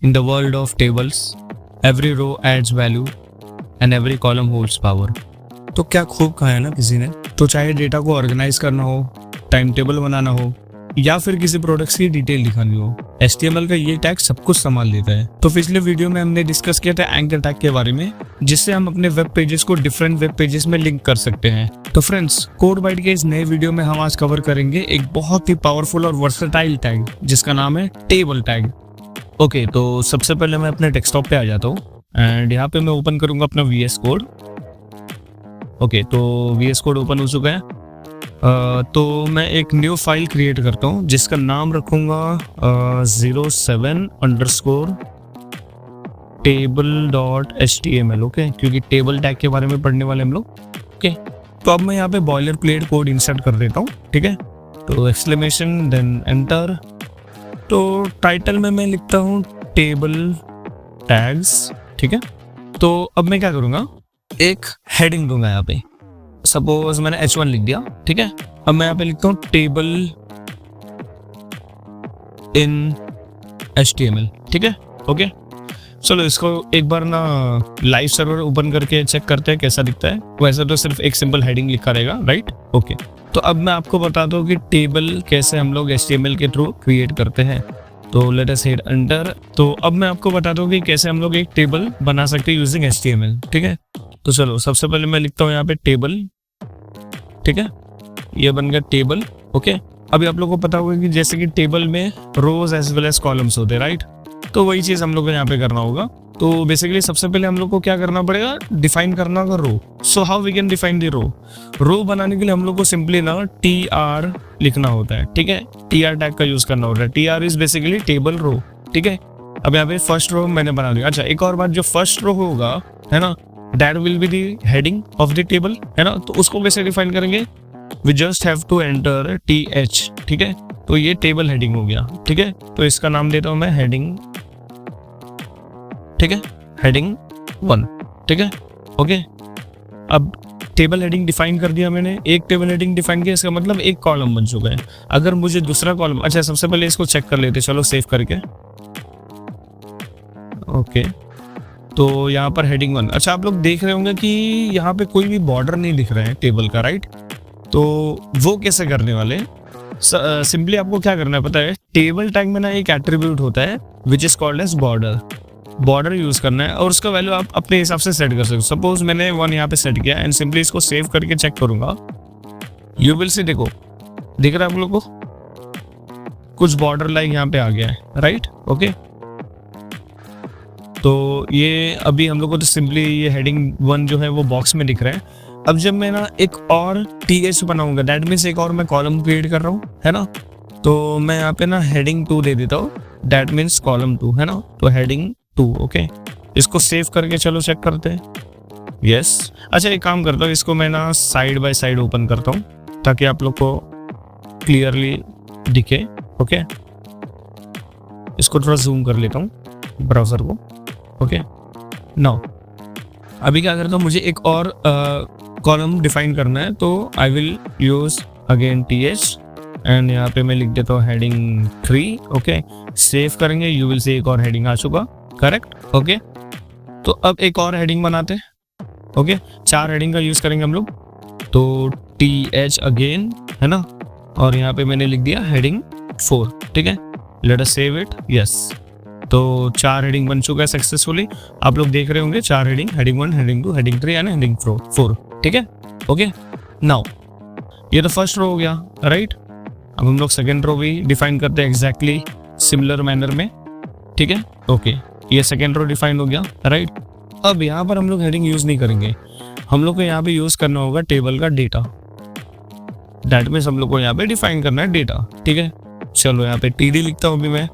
In the world of tables, every row adds value and every column holds power. तो क्या खूब कहा है ना किसी ने। तो चाहे डेटा को ऑर्गेनाइज करना हो, टाइम टेबल बनाना हो या फिर किसी प्रोडक्ट्स की डिटेल दिखानी हो, HTML का ये टैग सब कुछ संभाल लेता है। तो पिछले वीडियो में हमने डिस्कस किया था एंकर टैग के बारे में, जिससे हम अपने वेब पेजेस को डिफरेंट वेब पेजेस में लिंक कर सकते हैं। तो फ्रेंड्स, कोड बाइट के इस नए वीडियो में हम आज कवर करेंगे एक बहुत ही पावरफुल और वर्सेटाइल टैग जिसका नाम है टेबल टैग। ओके, तो सबसे पहले मैं अपने डेस्कटॉप पे आ जाता हूँ एंड यहाँ पे मैं ओपन करूंगा अपना VS कोड। ओके, तो VS कोड ओपन हो चुका है। तो मैं एक न्यू फाइल क्रिएट करता हूँ जिसका नाम रखूँगा 07_table.html। ओके, क्योंकि टेबल टैग के बारे में पढ़ने वाले हम लोग। ओके, तो अब मैं यहाँ पे बॉयलर प्लेट कोड इंसर्ट कर देता हूँ। ठीक है, तो एक्सक्लेमेशन देन एंटर। तो टाइटल में मैं लिखता हूँ टेबल टैग्स। ठीक है, तो अब मैं क्या करूँगा, एक हेडिंग दूंगा यहाँ पे। सपोज मैंने H1 लिख दिया। ठीक है, अब मैं यहाँ पे लिखता हूँ टेबल इन HTML। ठीक है, ओके, चलो इसको एक बार ना लाइव सर्वर ओपन करके चेक करते हैं कैसा दिखता है। वैसे तो सिर्फ एक सिंपल हेडिंग लिखा रहेगा, राइट। ओके, तो अब मैं आपको बताता हूँ कि टेबल कैसे हम लोग HTML के थ्रू क्रिएट करते हैं। तो लेट अस हिट एंटर। तो अब मैं आपको बताता हूँ कि कैसे हम लोग एक टेबल बना सकते हैं यूजिंग HTML। ठीक है, तो चलो सबसे पहले मैं लिखता हूँ यहाँ पे टेबल। ठीक है, ये बन गया टेबल। ओके, अभी आप लोगों को पता होगा कि जैसे कि टेबल में रोज एज वेल एज कॉलम्स होते हैं, राइट। तो वही चीज हम लोग को यहाँ पे करना होगा। तो बेसिकली सबसे पहले हम लोग को क्या करना पड़ेगा, डिफाइन करना होगा row. So how we can define the row बनाने के लिए हम लोग को सिंपली ना TR लिखना होता है। ठीक है, TR टैग का यूज करना होता है। TR is basically table row. ठीक है, अब यहाँ पे फर्स्ट रो मैंने बना दिया। अच्छा, एक और बात, जो फर्स्ट रो होगा है ना, that will be the heading of the table, है ना। तो उसको कैसे डिफाइन करेंगे, we just have to enter TH। ठीक है, तो ये टेबल हेडिंग हो गया। ठीक है, तो इसका नाम देता हूं मैं हेडिंग। ठीक है, हेडिंग 1। ठीक है, ओके, अब टेबल हेडिंग डिफाइन कर दिया मैंने। एक टेबल हेडिंग डिफाइन किया, इसका मतलब एक कॉलम बन चुका है। अगर मुझे दूसरा कॉलम, अच्छा सबसे पहले इसको चेक कर लेते, चलो सेव करके। ओके, तो यहाँ पर हेडिंग 1। अच्छा, आप लोग देख रहे होंगे कि यहाँ पे कोई भी बॉर्डर नहीं दिख रहा है टेबल का, राइट। तो वो कैसे करने वाले, सिंपली आपको क्या करना है पता है, टेबल टैग में ना एक एट्रीब्यूट होता है which is called as border. Border use करना है और उसका वैल्यू आप अपने हिसाब से सेट कर सकते हो। सपोज मैंने 1 यहाँ पे सेट किया एंड सिंपली इसको सेव करके चेक करूंगा। यू विल सी, देखो दिख रहा है आप लोग को कुछ बॉर्डर लाइन यहाँ पे आ गया है, राइट। ओके, तो ये अभी हम लोग को तो सिंपली ये हेडिंग 1 जो है वो बॉक्स में दिख रहा है। अब जब मैं ना एक और TH बनाऊंगा, दैट मीन्स एक और मैं कॉलम क्रिएट कर रहा हूँ, है ना। तो मैं यहाँ पे ना हेडिंग 2 दे देता हूँ, दैट मीन्स कॉलम 2, है ना। तो हेडिंग 2। ओके, इसको सेव करके चलो चेक करते हैं। यस, अच्छा एक काम करता हूँ, इसको मैं ना साइड बाय साइड ओपन करता हूँ ताकि आप लोग को क्लियरली दिखे। ओके, इसको थोड़ा जूम कर लेता हूँ ब्राउजर को। ओके, नाउ अभी क्या करता हूँ, मुझे एक और कॉलम डिफाइन करना है। तो I will use again TH and यहाँ पे मैं लिख देता हूँ हेडिंग 3। ओके, सेव करेंगे, यू विल से एक और हेडिंग आ चुका, करेक्ट। ओके, तो अब एक और हेडिंग बनाते हैं। ओके, 4 हेडिंग का यूज करेंगे हम लोग। तो TH अगेन, है ना, और यहाँ पे मैंने लिख दिया हेडिंग 4। ठीक है, let us save it. Yes, तो 4 हेडिंग बन चुका है सक्सेसफुली। आप लोग देख रहे होंगे 4 heading, heading 1, heading 2, heading 3 and heading 4। ठीक है, ओके, नाउ ये तो फर्स्ट रो हो गया, राइट। अब हम लोग सेकेंड रो भी डिफाइन करते हैं एग्जैक्टली सिमिलर मैनर में। ठीक है, ओके, ये सेकेंड रो डिफाइन हो गया, राइट। अब यहाँ पर हम लोग हेडिंग यूज नहीं करेंगे, हम लोग को यहाँ पे यूज करना होगा टेबल का डेटा। दैट मीन्स हम लोग को यहाँ पे डिफाइन करना है डेटा। ठीक है, चलो यहाँ पे TD लिखता हूँ अभी मैं।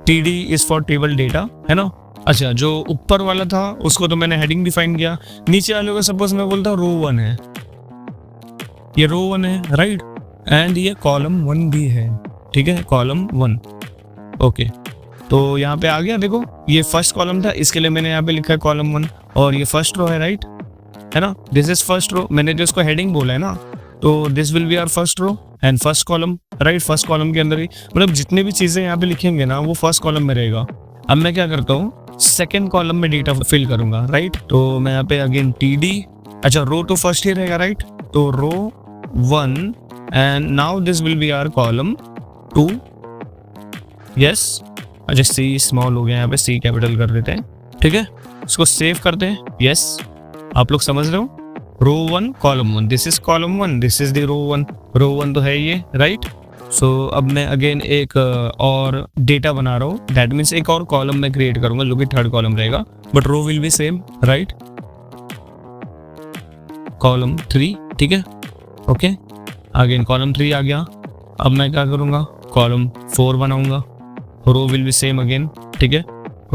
TD is for table data, है ना। अच्छा, जो ऊपर वाला था उसको तो मैंने हेडिंग डिफाइन किया। नीचे वाले को सपोज मैं बोलता हूँ रो 1 है, ये रो 1 है, राइट। एंड ये कॉलम 1 भी है। ठीक है, कॉलम 1। ओके, तो यहाँ पे आ गया, देखो ये फर्स्ट कॉलम था, इसके लिए मैंने यहाँ पे लिखा है कॉलम 1 और ये फर्स्ट रो है, राइट, है ना। दिस इज फर्स्ट रो, मैंने जो इसको हेडिंग बोला है ना, तो this will be our first row and first column, right. First column के अंदर ही मतलब जितने भी चीजें यहाँ पे लिखेंगे ना वो फर्स्ट कॉलम में रहेगा। अब मैं क्या करता हूँ, सेकेंड कॉलम में डेटा फिल करूंगा, राइट। तो मैं यहाँ पे अगेन TD, अच्छा रो तो फर्स्ट ही रहेगा, राइट। तो row 1 and now this will be our column 2, yes. अच्छा C स्मॉल हो गया, यहाँ पे C कैपिटल कर देते हैं, ठीक है। इसको सेव करते हैं, यस। आप लोग समझ रहे हो, row 1 column 1, this is column 1, this is the row 1 तो है ये, राइट। सो अब मैं अगेन एक और डेटा बना रहा हूँ, दैट मीन्स एक और कॉलम मैं क्रिएट करूंगा जो कि थर्ड कॉलम रहेगा, but row will be same, right. Column 3, ठीक है, ओके। अगेन कॉलम 3 आ गया। अब मैं क्या करूंगा, कॉलम 4 बनाऊंगा, रो विल बी सेम अगेन, ठीक है,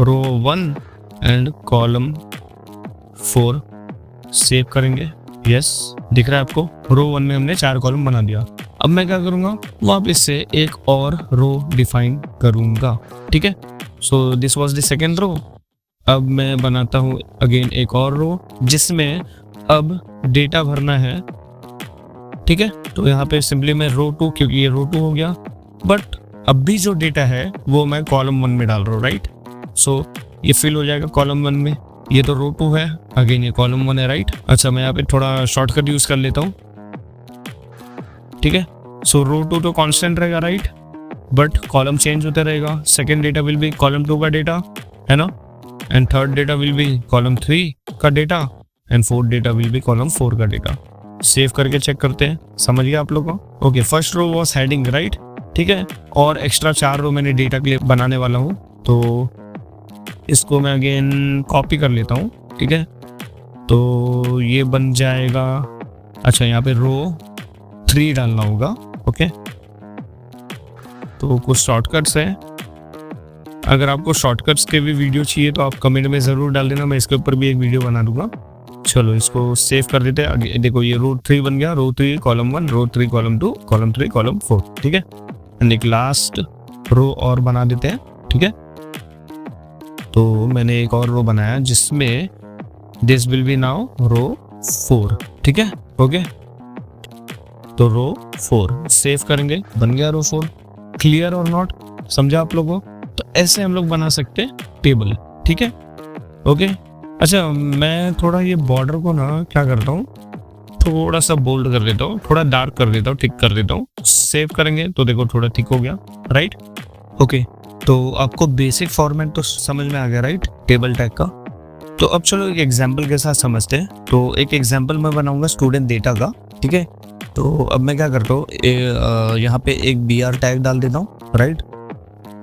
रो 1 एंड कॉलम 4, सेव करेंगे, यस। दिख रहा है आपको, रो 1 में हमने 4 कॉलम बना दिया। अब मैं क्या करूंगा, वापस से एक और रो डिफाइन करूंगा, ठीक है। So this was the second row. अब मैं बनाता हूँ अगेन एक और रो जिसमें अब डेटा भरना है, ठीक है। तो यहाँ पे सिंपली मैं रो 2, क्योंकि ये रो 2 हो गया, बट अब भी जो डेटा है वो मैं कॉलम 1 में डाल रहा हूँ, राइट। सो ये फिल हो जाएगा कॉलम 1 में, ये तो रो 2 है, अगेन ये कॉलम 1 है, राइट। अच्छा मैं यहाँ पे थोड़ा शॉर्टकट यूज कर लेता हूँ, ठीक है। सो रो 2 तो कांस्टेंट रहेगा, राइट, बट कॉलम चेंज होता रहेगा। Second data will be column 2 का डेटा, है ना, and third data will be column 3 का data, and fourth data will be column 4 का डेटा। सेव करके चेक करते हैं, समझ गया आप लोग को। Okay, first row was heading, right, ठीक है। और एक्स्ट्रा 4 रो मैंने डेटा के लिए बनाने वाला हूँ, तो इसको मैं अगेन कॉपी कर लेता हूँ, ठीक है। तो ये बन जाएगा, अच्छा यहाँ पे रो 3 डालना होगा, ओके। तो कुछ शॉर्टकट्स है, अगर आपको शॉर्टकट्स के भी वीडियो चाहिए तो आप कमेंट में ज़रूर डाल देना, मैं इसके ऊपर भी एक वीडियो बना दूंगा। चलो इसको सेव कर देते हैं। देखो ये रो 3 बन गया, रो 3 कॉलम 1, रो 3 कॉलम 2, कॉलम 3 कॉलम 4, ठीक है। एंड एक लास्ट रो और बना देते हैं, ठीक है। तो मैंने एक और रो बनाया जिसमें दिस विल बी नाउ रो 4, ठीक है, ओके। तो रो 4 सेव करेंगे, बन गया रो 4। क्लियर और नॉट, समझा आप लोगों को। तो ऐसे हम लोग बना सकते हैं टेबल, ठीक है, ओके। अच्छा मैं थोड़ा ये बॉर्डर को ना क्या करता हूँ, थोड़ा सा बोल्ड कर देता हूँ, थोड़ा डार्क कर देता हूँ, ठीक कर देता हूँ। सेव करेंगे तो देखो थोड़ा ठीक हो गया, राइट, ओके। तो आपको बेसिक फॉर्मेट तो समझ में आ गया, राइट, टेबल टैग का। तो अब चलो एक एग्जाम्पल के साथ समझते हैं। तो एक एग्जाम्पल मैं बनाऊंगा स्टूडेंट डेटा का, ठीक है। तो अब मैं क्या करता हूँ, यहाँ पे एक BR टैग डाल देता हूँ, राइट।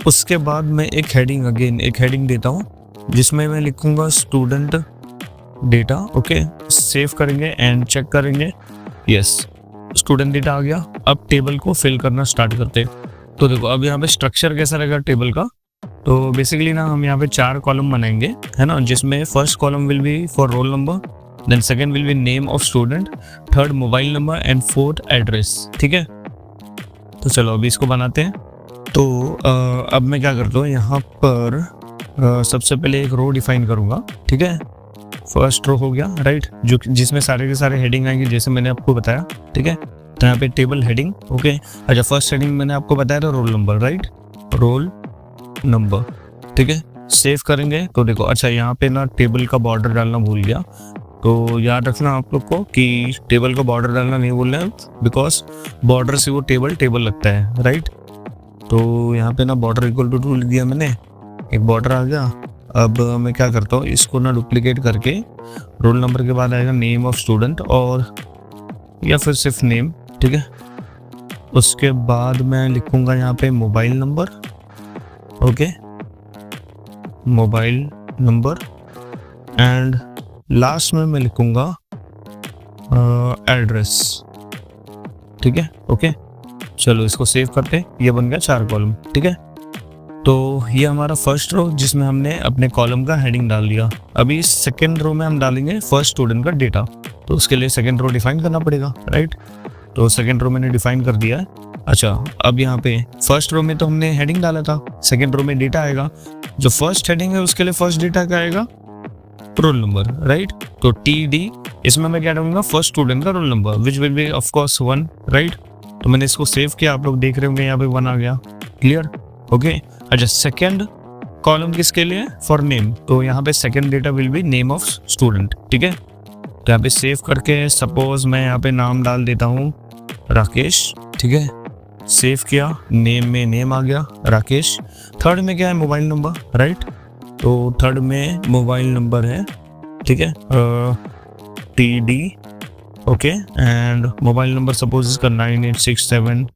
उसके बाद मैं एक हेडिंग, अगेन एक हेडिंग देता हूँ जिसमें मैं लिखूंगा स्टूडेंट डेटा, ओके। सेव करेंगे एंड चेक करेंगे, यस, स्टूडेंट डेटा आ गया। अब टेबल को फिल करना स्टार्ट करते हैं। तो देखो अब यहाँ पे स्ट्रक्चर कैसा रहेगा टेबल का। तो बेसिकली ना हम यहाँ पे 4 कॉलम बनाएंगे, है ना, जिसमें first column will be for roll number, then second will be name of student, third mobile number and fourth address, ठीक है। तो चलो अभी इसको बनाते हैं। तो अब मैं क्या करता हूँ, यहाँ पर सबसे पहले एक रो डिफाइन करूँगा, ठीक है। फर्स्ट रो हो गया, राइट, जो जिसमें सारे के सारे हेडिंग आएंगे जैसे मैंने आपको बताया, ठीक है। तो यहाँ पे टेबल हेडिंग, ओके। अच्छा फर्स्ट हेडिंग मैंने आपको बताया था roll number, right, roll number, ठीक है। सेव करेंगे तो देखो, अच्छा यहाँ पे ना टेबल का बॉर्डर डालना भूल गया, तो याद रखना आप लोग को कि टेबल का बॉर्डर डालना नहीं भूलना है, बिकॉज बॉर्डर से वो टेबल लगता है, राइट। तो यहाँ पे ना बॉर्डर इक्वल टू 2 लिख दिया मैंने, एक बॉर्डर आ गया। अब मैं क्या करता हूँ, इसको ना डुप्लीकेट करके रोल नंबर के बाद आएगा नेम ऑफ स्टूडेंट, और या फिर सिर्फ नेम, ठीक है। उसके बाद मैं लिखूंगा यहाँ पे mobile number, okay, mobile number, and last में मैं लिखूंगा एड्रेस, ठीक है, ओके। चलो इसको सेव करते, ये बन गया 4 कॉलम, ठीक है। तो ये हमारा फर्स्ट रो जिसमें हमने अपने कॉलम का हेडिंग डाल दिया। अभी सेकेंड रो में हम डालेंगे फर्स्ट स्टूडेंट का डेटा, तो उसके लिए सेकेंड रो डिफाइन करना पड़ेगा, राइट। तो सेकेंड रो मैंने डिफाइन कर दिया है। अच्छा अब यहाँ पे फर्स्ट रो में तो हमने हेडिंग डाला था, सेकेंड रो में डेटा आएगा। जो फर्स्ट हेडिंग है उसके लिए फर्स्ट डेटा क्या आएगा, रोल नंबर, राइट। तो TD इसमें मैं क्या डालूंगा, फर्स्ट स्टूडेंट का roll number which will be of course 1, right. तो मैंने इसको सेव किया, आप लोग देख रहे होंगे यहाँ पे 1 आ गया, क्लियर, ओके। अच्छा सेकेंड कॉलम किसके लिए? For name. तो यहाँ पे second data will be name of student, ठीक है। तो यहाँ पे सेव करके सपोज मैं यहाँ पे नाम डाल देता हूँ राकेश, ठीक है। सेव किया, नेम में नेम आ गया राकेश। थर्ड में क्या है? Mobile number, right. तो थर्ड में मोबाइल नंबर है, ठीक है, TD, okay. And mobile number suppose इसका 9867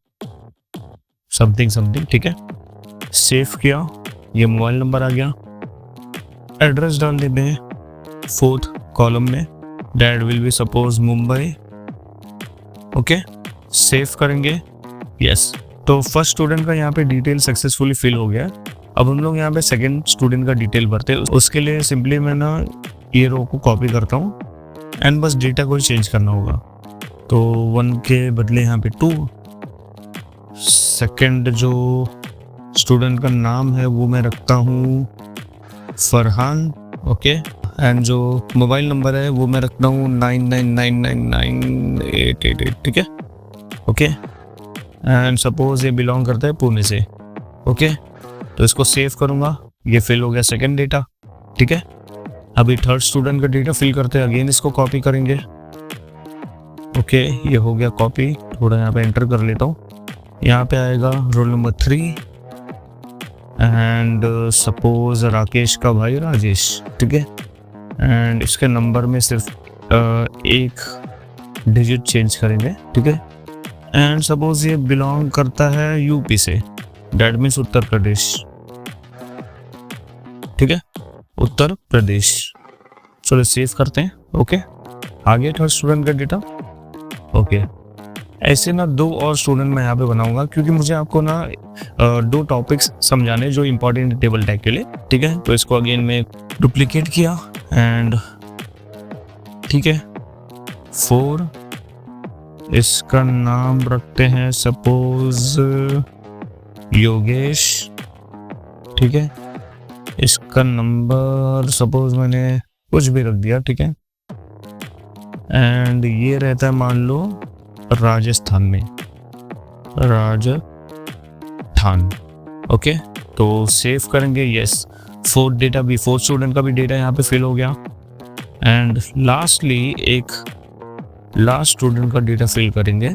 समथिंग समथिंग, ठीक है। सेव किया, ये मोबाइल नंबर आ गया। एड्रेस डाल देते हैं फोर्थ कॉलम में, that will be suppose Mumbai, okay. Save करेंगे, यस। तो फर्स्ट स्टूडेंट का यहाँ पे डिटेल सक्सेसफुली फिल हो गया। अब हम लोग यहाँ पे सेकंड स्टूडेंट का डिटेल भरते हैं। उसके लिए सिंपली मैं ना ये रो को कॉपी करता हूँ एंड बस डेटा को चेंज करना होगा। तो 1 के बदले यहाँ पे 2। सेकंड जो स्टूडेंट का नाम है वो मैं रखता हूँ फरहान, ओके। एंड जो मोबाइल नंबर है वो मैं रखता हूँ 99999888, ठीक है, ओके। एंड सपोज ये बिलोंग करता है पुणे से, ओके। तो इसको सेव करूँगा, ये फिल हो गया सेकंड डेटा, ठीक है। अभी थर्ड स्टूडेंट का डेटा फिल करते हैं, अगेन इसको कॉपी करेंगे, ओके। ये हो गया कॉपी, थोड़ा यहाँ पे एंटर कर लेता हूँ। यहाँ पे आएगा roll number 3 and suppose Rakesh का भाई राजेश, ठीक है। एंड इसके नंबर में सिर्फ एक डिजिट चेंज करेंगे, ठीक है। एंड सपोज ये बिलोंग करता है यूपी से, दैट मीन्स उत्तर प्रदेश, ठीक है, उत्तर प्रदेश। चलो सेव करते हैं, ओके। आगे थर्ड स्टूडेंट का डेटा, ओके। ऐसे ना 2 और स्टूडेंट मैं यहाँ पे बनाऊंगा क्योंकि मुझे आपको ना 2 टॉपिक्स समझाने जो इंपॉर्टेंट टेबल टैग के लिए, ठीक है। तो इसको अगेन में डुप्लीकेट किया एंड ठीक है 4, इसका नाम रखते हैं सपोज योगेश, ठीक है। इसका नंबर सपोज मैंने कुछ भी रख दिया, ठीक है। एंड ये रहता है मान लो राजस्थान में, राजस्थान, ओके। तो सेव करेंगे, यस। फोर्थ डेटा भी, फोर्थ स्टूडेंट का भी डेटा यहाँ पे फिल हो गया। एंड लास्टली एक लास्ट स्टूडेंट का डेटा फिल करेंगे।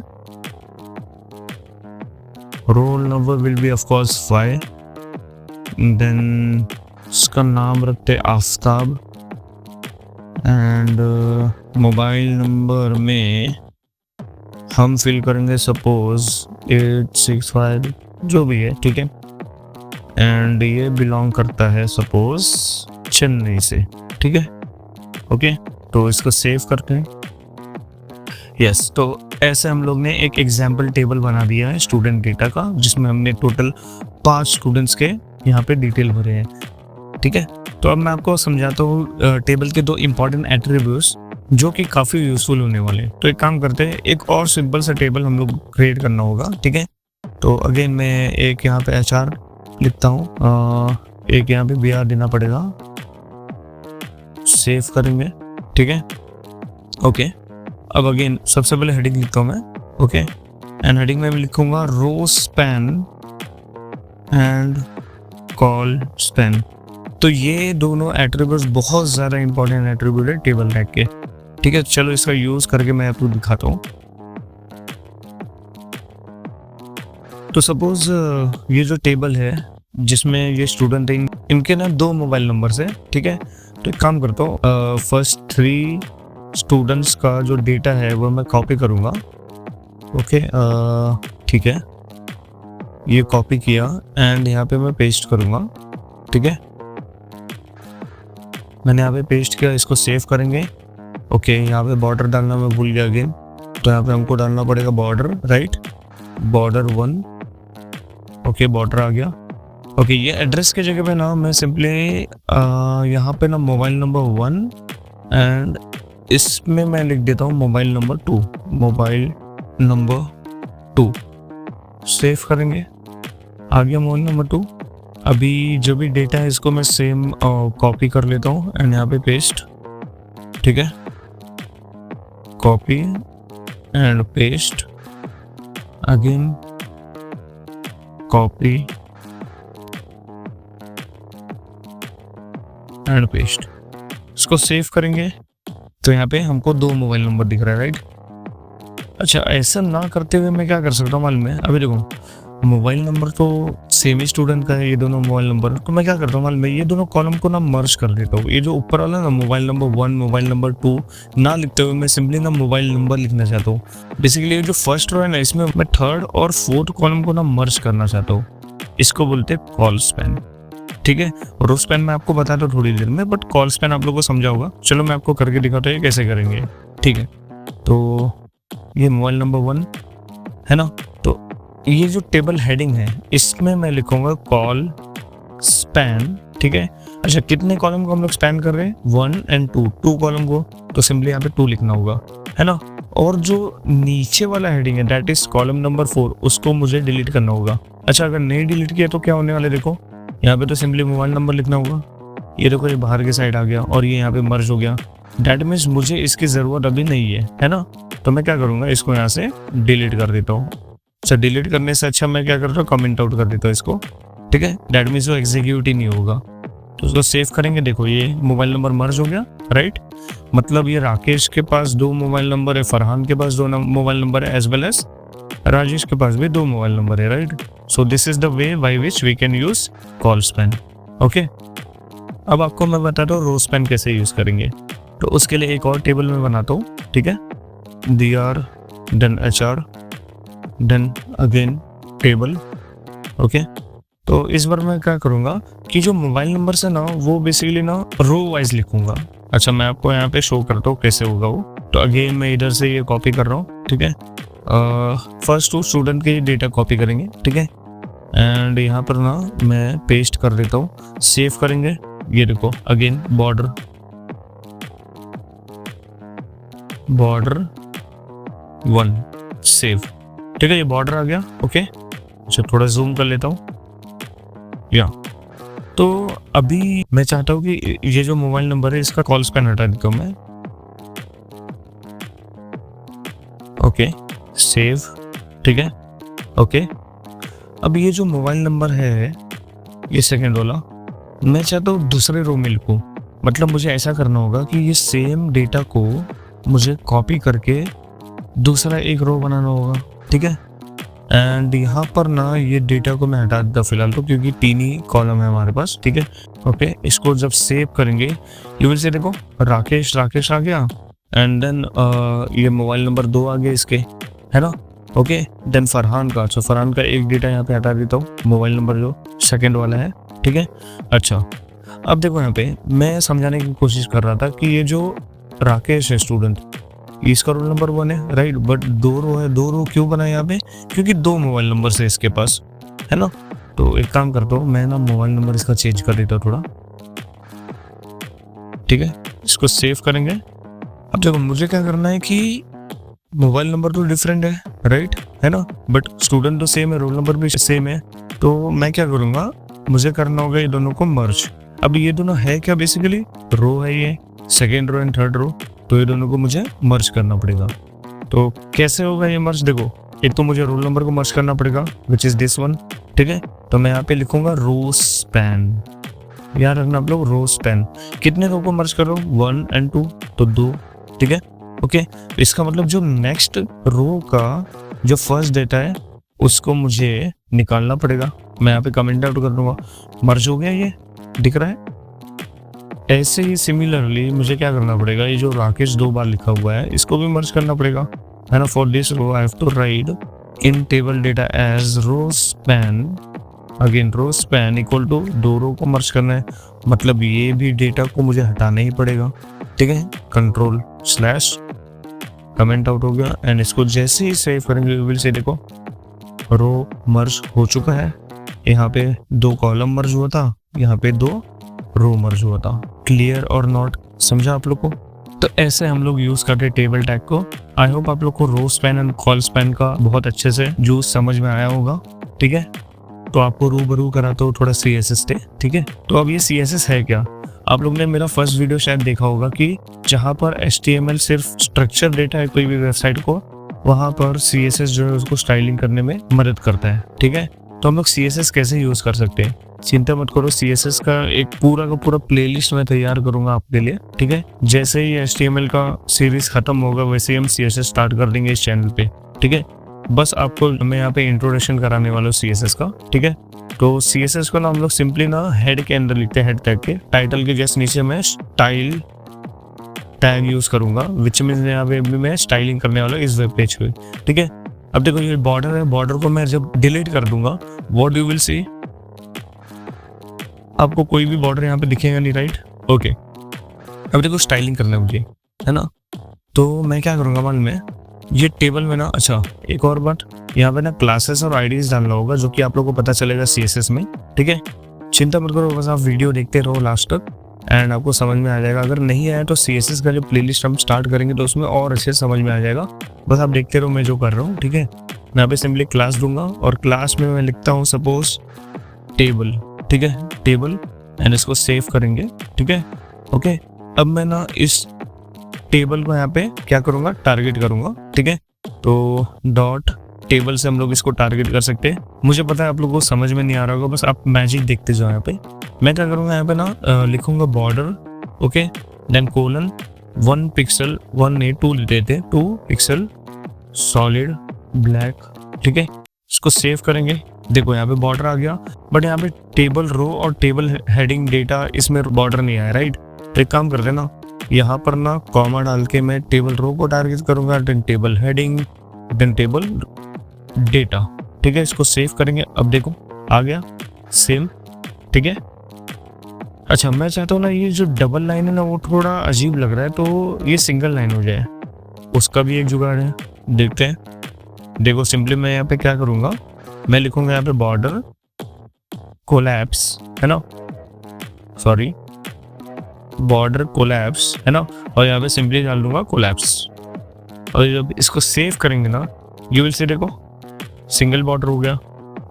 Roll number will be of course 5, देन इसका नाम रखते आफ्ताब। एंड मोबाइल नंबर में हम फिल करेंगे सपोज 865 जो भी है, ठीक है। एंड ये बिलोंग करता है सपोज चेन्नई से, ठीक है, ओके। तो इसको सेव करते हैं, यस। तो ऐसे हम लोग ने एक एग्जाम्पल टेबल बना दिया है स्टूडेंट डेटा का, जिसमें हमने टोटल 5 स्टूडेंट्स के यहाँ पे डिटेल भरे हैं, ठीक है। तो अब मैं आपको समझाता हूँ टेबल के 2 इंपॉर्टेंट एट्रीब्यूट्स जो कि काफ़ी यूजफुल होने वाले हैं। तो एक काम करते हैं, एक और सिंपल सा टेबल हम लोग क्रिएट करना होगा, ठीक है। तो अगेन मैं एक यहाँ पे HR लिखता हूँ, एक यहाँ पे BR देना पड़ेगा, सेव करेंगे, ठीक है, ओके। अब अगेन सबसे पहले हेडिंग लिखता हूँ मैं, ओके। एंड हेडिंग में मैं लिखूंगा row span and col span. तो ये दोनों एट्रीब्यूट्स बहुत ज़्यादा इंपॉर्टेंट एट्रीब्यूट है टेबल टैग के, ठीक है। चलो इसका यूज़ करके मैं आपको दिखाता हूँ। तो सपोज ये जो टेबल है जिसमें ये स्टूडेंट है, इनके ना 2 मोबाइल नंबर्स है, ठीक है। तो एक काम करता हूँ, फर्स्ट 3 स्टूडेंट्स का जो डेटा है वो मैं कॉपी करूँगा, ओके, ठीक है। ये कॉपी किया एंड यहाँ पे मैं पेस्ट करूँगा, ठीक है। मैंने यहाँ पे पेस्ट किया, इसको सेव करेंगे, ओके। यहाँ पे बॉर्डर डालना मैं भूल गया अगेन, तो यहाँ पे हमको डालना पड़ेगा border, right, border 1, okay. Border आ गया, ओके। ये एड्रेस की जगह पे ना मैं सिंपली यहाँ पे ना मोबाइल नंबर 1 एंड इसमें मैं लिख देता हूँ mobile number 2, mobile number 2। Save करेंगे, आ गया मोबाइल नंबर 2। अभी जो भी डेटा है इसको मैं सेम कॉपी कर लेता हूँ एंड यहाँ पे पेस्ट, ठीक है, copy and paste, again copy and paste. इसको सेव करेंगे तो यहाँ पे हमको 2 मोबाइल नंबर दिख रहा है, राइट। अच्छा, ऐसा ना करते हुए मैं क्या कर सकता हूँ मालूम है? अभी देखो, मोबाइल नंबर तो सेम ही स्टूडेंट का है ये दोनों मोबाइल नंबर, तो मैं क्या करता हूँ मालूम है? ये दोनों कॉलम को ना मर्ज कर देता हूँ। ये जो ऊपर वाला ना मोबाइल नंबर 1 मोबाइल नंबर 2 ना लिखते हुए मैं सिंपली ना मोबाइल नंबर लिखना चाहता हूँ। बेसिकली ये जो फर्स्ट रो है ना, इसमें मैं थर्ड और फोर्थ कॉलम को ना मर्ज करना चाहता हूँ। इसको बोलते हैं कॉल स्पैन, ठीक है। रो स्पैन मैं आपको बता दूँ थोड़ी देर में, बट कॉल स्पैन आप लोगों को समझा होगा। चलो मैं आपको करके दिखाता हूँ कैसे करेंगे, ठीक है। तो ये मोबाइल नंबर 1 है ना, तो ये जो टेबल हेडिंग है इसमें मैं लिखूंगा कॉल स्पैन, ठीक है। अच्छा, कितने कॉलम को हम लोग स्पैन कर रहे हैं? 1 एंड 2 कॉलम को, तो सिंपली यहाँ पे 2 लिखना होगा, है ना। और जो नीचे वाला हेडिंग है दैट इज कॉलम नंबर 4, उसको मुझे डिलीट करना होगा। अच्छा, अगर नहीं डिलीट किया तो क्या होने वाला है? देखो यहाँ पे तो सिंपली मोबाइल नंबर लिखना होगा। ये देखो, ये बाहर की साइड आ गया और ये यहाँ पे मर्ज हो गया। दैट मीन्स मुझे इसकी ज़रूरत अभी नहीं है ना। तो मैं क्या करूँगा, इसको यहाँ से डिलीट कर देता हूँ। अच्छा, डिलीट करने से अच्छा मैं क्या करता हूँ, कमेंट आउट कर देता हूँ इसको, ठीक है। दैट मीन्स वो एग्जीक्यूट ही नहीं होगा। तो उसको सेव करेंगे। देखो ये मोबाइल नंबर मर्ज हो गया, राइट। मतलब ये राकेश के पास 2 मोबाइल नंबर है, फरहान के पास 2 मोबाइल नंबर है, एज वेल एज राजेश के पास भी 2 मोबाइल नंबर है, right. So this is the way by which we can use col span, okay. अब आपको मैं बताता हूँ रो स्पैन कैसे यूज करेंगे। तो उसके लिए एक और टेबल में बनाता हूँ, ठीक है। dr then hr then again table, okay. तो इस बार मैं क्या करूँगा कि जो मोबाइल नंबर है ना वो बेसिकली ना रो वाइज लिखूंगा। अच्छा, मैं आपको यहाँ पे शो करता हूँ कैसे होगा वो। तो अगेन मैं इधर से ये कॉपी कर रहा हूँ, ठीक है। फर्स्ट 2 स्टूडेंट के डेटा कॉपी करेंगे, ठीक है। एंड यहाँ पर ना मैं पेस्ट कर देता हूँ, सेव करेंगे। ये देखो अगेन बॉर्डर 1 सेव, ठीक है। ये बॉर्डर आ गया, ओके। अच्छा, थोड़ा जूम कर लेता हूँ या। तो अभी मैं चाहता हूँ कि ये जो मोबाइल नंबर है इसका कॉल स्पैन हटा देता हूँ मैं, ओके। सेव, ठीक है, ओके। अब ये जो मोबाइल नंबर है ये सेकंड वाला, मैं चाहता हूँ दूसरे रो में लिखूँ। मतलब मुझे ऐसा करना होगा कि ये सेम डेटा को मुझे कॉपी करके दूसरा एक रो बनाना होगा, ठीक है। एंड यहाँ पर ना ये डेटा को मैं हटा देता फिलहाल तो, क्योंकि 3 ही कॉलम है हमारे पास, ठीक है, ओके। इसको जब सेव करेंगे यू विल से देखो राकेश आ गया एंड देन ये मोबाइल नंबर 2 आ गया इसके, है ना, ओके। देन फरहान का, अच्छा फरहान का एक डेटा यहाँ पे हटा देता हूँ, मोबाइल नंबर जो सेकेंड वाला है, ठीक है। अच्छा, अब देखो यहाँ पे मैं समझाने की कोशिश कर रहा था कि ये जो राकेश है स्टूडेंट, इसका रोल नंबर 1 है, राइट। बट 2 रो है, 2 रो क्यों बनाए यहाँ पे? क्योंकि 2 मोबाइल नंबर है इसके पास, है ना। तो एक काम करता हूँ मैं ना, मोबाइल नंबर इसका चेंज कर देता हूँ थोड़ा, ठीक है। इसको सेव करेंगे। अब देखो मुझे क्या करना है कि मोबाइल नंबर तो डिफरेंट है, राइट, है ना, बट स्टूडेंट तो सेम है, रोल नंबर भी सेम है। तो मैं क्या करूँगा, मुझे करना होगा ये दोनों को मर्ज। अब ये दोनों है क्या? बेसिकली रो है, ये second row and third row, तो ये दोनों को मुझे मर्ज करना पड़ेगा। तो कैसे होगा ये मर्ज? देखो, एक तो मुझे रोल नंबर को मर्ज करना पड़ेगा विच इज दिस वन, ठीक है। तो मैं यहाँ पे लिखूंगा रो स्पैन, याद रखना आप लोग, रो स्पैन। कितने रो को मर्ज कर रहा हूँ? 1 एंड 2, तो 2, ठीक है, ओके। तो इसका मतलब जो नेक्स्ट रो का जो फर्स्ट डेटा है उसको मुझे निकालना पड़ेगा। मैं यहाँ पे कमेंट आउट कर दूंगा, मर्ज हो गया, ये दिख रहा है। ऐसे ही सिमिलरली मुझे क्या करना पड़ेगा, ये जो राकेश 2 बार लिखा हुआ है इसको भी मर्ज करना पड़ेगा, है ना। For this row I have to write in table data as row span, again row span equal to 2 row को मर्ज करना है, मतलब ये भी डेटा को मुझे हटाना ही पड़ेगा, ठीक है। कंट्रोल स्लैश कमेंट आउट हो गया एंड इसको जैसे ही सेव करेंगे विल से देखो रो मर्ज हो चुका है। यहाँ पे 2 कॉलम मर्ज हुआ था, यहाँ पे 2 रो मर्ज हुआ था। क्लियर और नॉट, समझा आप लोग को? तो ऐसे हम लोग यूज करते टेबल टैग को। आई होप आप लोग को row span and col span का बहुत अच्छे से यूज समझ में आया होगा, ठीक है। तो आपको रूबरू कराता हूँ थोड़ा CSS से, ठीक है। तो अब ये CSS है क्या? आप लोग ने मेरा फर्स्ट वीडियो शायद देखा होगा कि जहाँ पर HTML सिर्फ स्ट्रक्चर देता है कोई भी वेबसाइट को, वहाँ पर CSS जो है उसको स्टाइलिंग करने में मदद करता है, ठीक है। तो हम लोग CSS कैसे यूज कर सकते हैं? चिंता मत करो, CSS का एक पूरा का पूरा प्लेलिस्ट मैं तैयार करूंगा आपके लिए, ठीक है। जैसे ही HTML का सीरीज खत्म होगा वैसे ही हम CSS स्टार्ट कर देंगे इस चैनल पे, ठीक है। बस आपको मैं यहाँ पे इंट्रोडक्शन कराने वाला हूँ CSS का, ठीक है। तो CSS को ना हम लोग सिंपली ना हेड के अंदर लिखते हैं, हेड टैग के टाइटल के जस्ट नीचे मैं स्टाइल टैग यूज करूंगा, विच मीन यहाँ पे भी मैं स्टाइलिंग करने वाला हूँ इस वेब पेज पे, ठीक है। अब देखो ये बॉर्डर है, बॉर्डर को मैं जब डिलीट कर दूंगा व्हाट यू विल सी, आपको कोई भी बॉर्डर यहाँ पे दिखेगा नहीं, राइट, ओके। अब देखो स्टाइलिंग करना है मुझे, है ना। तो मैं क्या करूँगा मालूम है, ये टेबल में ना, अच्छा एक और बात, यहाँ पे ना क्लासेस और आईडीज डालना होगा जो कि आप लोगों को पता चलेगा CSS में, ठीक है। चिंता मत करो, बस आप वीडियो देखते रहो लास्ट तक एंड आपको समझ में आ जाएगा। अगर नहीं आया तो CSS का जो प्लेलिस्ट हम स्टार्ट करेंगे तो उसमें और अच्छे से समझ में आ जाएगा। बस आप देखते रहो मैं जो कर रहा हूँ, ठीक है। मैं यहाँ पे सिंपली क्लास दूंगा और क्लास में मैं लिखता हूँ सपोज टेबल, ठीक है, टेबल, एंड इसको सेव करेंगे, ठीक है, ओके। अब मैं ना इस टेबल को यहाँ पे क्या करूँगा, टारगेट करूँगा, ठीक है। तो डॉट टेबल से हम लोग इसको टारगेट कर सकते हैं। मुझे पता है आप लोगों को समझ में नहीं आ रहा होगा, बस आप मैजिक देखते जाओ। यहाँ पे मैं क्या करूँगा, यहाँ पे ना लिखूंगा border, okay, then colon 1 pixel 1A2 लेते 2 पिक्सल सॉलिड ब्लैक, ठीक है। इसको सेव करेंगे, देखो यहाँ पे बॉर्डर आ गया, बट यहाँ पे टेबल रो और टेबल हेडिंग डेटा इसमें बॉर्डर नहीं आया, राइट। तो एक काम करते ना, यहाँ पर ना कॉमा डाल के मैं टेबल रो को टारगेट करूंगा, then table heading, then table data, ठीक है। इसको सेव करेंगे, अब देखो आ गया सेम, ठीक है। अच्छा मैं चाहता हूँ ना ये जो डबल लाइन है ना वो थोड़ा अजीब लग रहा है, तो ये सिंगल लाइन हो जाए, उसका भी एक जुगाड़ है, देखते हैं। देखो सिंपली मैं यहाँ पे क्या करूँगा, मैं लिखूंगा यहाँ पे बॉर्डर कोलैप्स, है ना, सॉरी बॉर्डर कोलैप्स, है ना, और यहाँ पे सिंपली डाल दूंगा कोलैप्स। और जब इसको सेव करेंगे ना यू विल सी, देखो सिंगल बॉर्डर हो गया,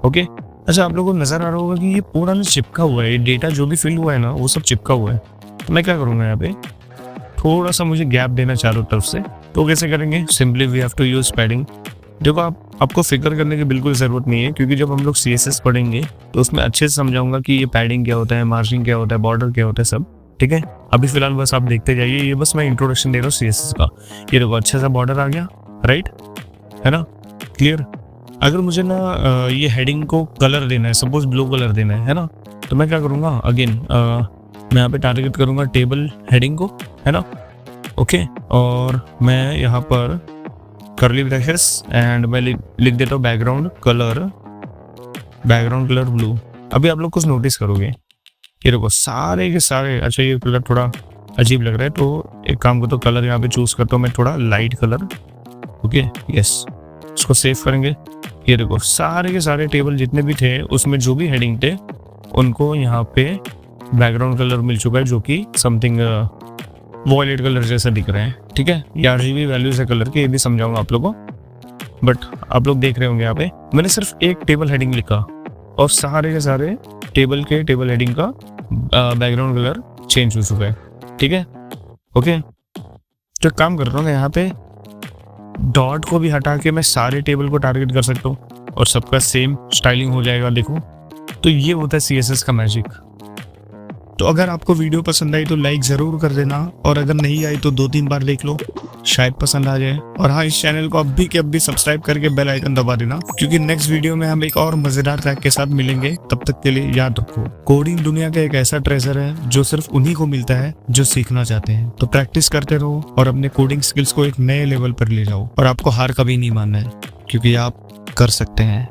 ओके। अच्छा आप लोगों को नजर आ रहा होगा कि ये पूरा ना चिपका हुआ है, ये डेटा जो भी फिल हुआ है ना वो सब चिपका हुआ है। तो मैं क्या करूँगा, यहाँ पे थोड़ा सा मुझे गैप देना चारों तरफ से, तो कैसे करेंगे, simply we have to use padding. देखो आपको फिक्र करने की बिल्कुल ज़रूरत नहीं है, क्योंकि जब हम लोग CSS पढ़ेंगे तो उसमें अच्छे से समझाऊंगा कि ये पैडिंग क्या होता है, मार्जिन क्या होता है, बॉर्डर क्या होता है, सब, ठीक है। अभी फिलहाल बस आप देखते जाइए, ये बस मैं इंट्रोडक्शन दे रहा हूँ CSS का। ये देखो अच्छा सा बॉर्डर आ गया, राइट, है ना, क्लियर। अगर मुझे ना ये हेडिंग को कलर देना है, सपोज ब्लू कलर देना है ना, तो मैं क्या करूँगा, अगेन मैं यहाँ पे टारगेट करूँगा टेबल हेडिंग को, है ना, ओके। और मैं यहाँ पर कर्ली ब्रैकेट्स एंड मैं लिख देता हूँ बैकग्राउंड कलर ब्लू। अभी आप लोग कुछ नोटिस करोगे, ये देखो सारे के सारे, अच्छा ये कलर थोड़ा अजीब लग रहा है, तो एक काम को तो कलर यहाँ पे चूज करता हूँ मैं थोड़ा लाइट कलर, ओके, यस। इसको सेव करेंगे, ये देखो सारे के सारे टेबल जितने भी थे उसमें जो भी हेडिंग थे उनको यहाँ पे बैकग्राउंड कलर मिल चुका है, जो कि समथिंग वॉयलेट कलर जैसा दिख रहा है, ठीक है। ये RGB वैल्यूज है कलर के, ये भी समझाऊंगा आप लोगों को, बट आप लोग देख रहे होंगे यहाँ पे मैंने सिर्फ एक टेबल हेडिंग लिखा और सारे के सारे टेबल के टेबल हेडिंग का बैकग्राउंड कलर चेंज हो चुका है, ठीक है, ओके। तो काम कर रहा हूँ यहाँ पे डॉट को भी हटा के मैं सारे टेबल को टारगेट कर सकता हूँ और सबका सेम स्टाइलिंग हो जाएगा, देखो। तो ये होता है CSS का मैजिक। तो अगर आपको वीडियो पसंद आई तो लाइक ज़रूर कर देना, और अगर नहीं आई तो 2-3 बार देख लो, शायद पसंद आ जाए। और हाँ, इस चैनल को अभी के अभी सब्सक्राइब करके बेल आइकन दबा देना, क्योंकि नेक्स्ट वीडियो में हम एक और मज़ेदार ट्रैक के साथ मिलेंगे। तब तक के लिए याद रखो, कोडिंग दुनिया का एक ऐसा ट्रेजर है जो सिर्फ उन्हीं को मिलता है जो सीखना चाहते हैं। तो प्रैक्टिस करते रहो और अपने कोडिंग स्किल्स को एक नए लेवल पर ले जाओ, और आपको हार कभी नहीं मानना है, क्योंकि आप कर सकते हैं।